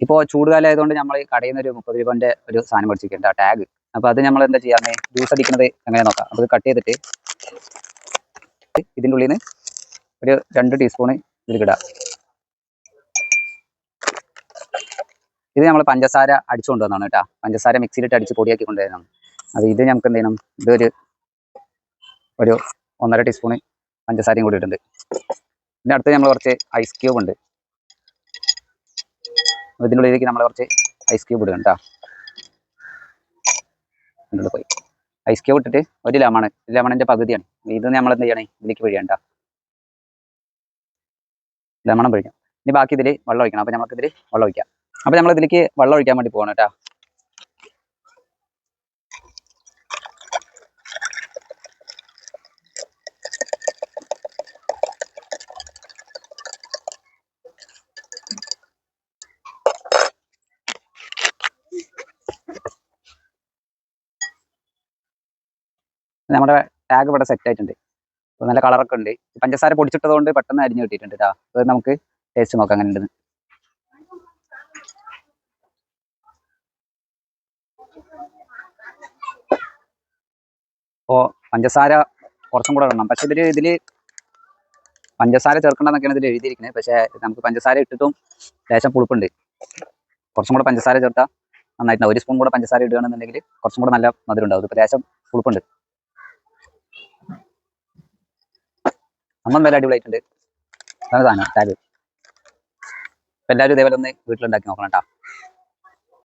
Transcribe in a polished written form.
ഇപ്പോൾ ചൂടുകാലം ആയതുകൊണ്ട് നമ്മൾ കടയിൽ നിന്ന് ഒരു 30 രൂപൻ്റെ ഒരു സാധനം മേടിച്ചിരിക്കുന്നുണ്ട് ടാഗ്. അപ്പോൾ അത് നമ്മൾ എന്താ ചെയ്യാന്ന് ജ്യൂസ് അടിക്കുന്നത് എങ്ങനെ നോക്കാം. അപ്പോൾ കട്ട് ചെയ്തിട്ട് ഇതിൻ്റെ ഉള്ളിൽ നിന്ന് ഒരു 2 ടീസ്പൂൺ ഇതിൽ ഇടാം. ഇത് നമ്മൾ പഞ്ചസാര അടിച്ചു കൊണ്ടുവന്നതാണ് കേട്ടോ. പഞ്ചസാര മിക്സിയിലിട്ട് അടിച്ച് പൊടിയാക്കി കൊണ്ടുവരുന്നതാണ്. അപ്പോൾ ഇത് നമുക്ക് എന്ത് ചെയ്യണം, ഇതൊരു 1.5 ടീസ്പൂൺ പഞ്ചസാരയും കൂടി ഇടുന്നുണ്ട്. ഇതിൻ്റെ അടുത്ത് നമ്മൾ കുറച്ച് ഐസ് ക്യൂബ് ഉണ്ട്. ഇതിൻ്റെ ഉള്ളിലേക്ക് നമ്മൾ കുറച്ച് ഐസ് ക്യൂബ് ഇടുക കേട്ടോ. ഇതിൻ്റെ പോയി ഐസ് ക്യൂബ് ഇട്ടിട്ട് ഒരു ലെമണിൻ്റെ പകുതിയാണ് ഇത്. നമ്മൾ എന്ത് ചെയ്യണേ, ഇതിലേക്ക് പിഴിയണ്ട, ലെമണം പിഴിഞ്ഞു. ഇനി ബാക്കി ഇതിൽ വെള്ളം ഒഴിക്കണം. അപ്പോൾ നമുക്കിതിൽ വെള്ളം ഒഴിക്കാം. അപ്പോൾ നമ്മൾ ഇതിലേക്ക് വെള്ളം ഒഴിക്കാൻ വേണ്ടി പോകണം കേട്ടോ. നമ്മുടെ ടാഗ് ഇവിടെ സെറ്റ് ആയിട്ടുണ്ട്. അപ്പോൾ നല്ല കളറൊക്കെ ഉണ്ട്. പഞ്ചസാര പൊടിച്ചിട്ടതുകൊണ്ട് പെട്ടെന്ന് അരിഞ്ഞ് കിട്ടിയിട്ടുണ്ട് കേട്ടോ. അത് നമുക്ക് ടേസ്റ്റ് നോക്കാം അങ്ങനെ ഉണ്ടെന്ന്. അപ്പോൾ പഞ്ചസാര കുറച്ചും കൂടെ ഇടണം. പക്ഷേ ഇതിൽ പഞ്ചസാര ചേർക്കണമെന്നൊക്കെയാണ് ഇതിൽ എഴുതിയിരിക്കുന്നത്. പക്ഷേ നമുക്ക് പഞ്ചസാര ഇട്ടിട്ടും ലേശം പുളിപ്പുണ്ട്. കുറച്ചും കൂടെ പഞ്ചസാര ചേർത്താൽ നന്നായിട്ടുണ്ടാവും. 1 സ്പൂൺ കൂടെ പഞ്ചസാര ഇടുകയാണെന്നുണ്ടെങ്കിൽ കുറച്ചും കൂടെ നല്ല മധുരം ഉണ്ടാവും. ഇപ്പോൾ ലേശം പുളിപ്പുണ്ട്. നല്ല അടിപൊളിയായിട്ടുണ്ട്. അതാണ് സാധനം ടാഗ്. അപ്പോൾ എല്ലാവരും ഇതേപോലെ ഒന്ന് വീട്ടിലുണ്ടാക്കി നോക്കണം കേട്ടോ.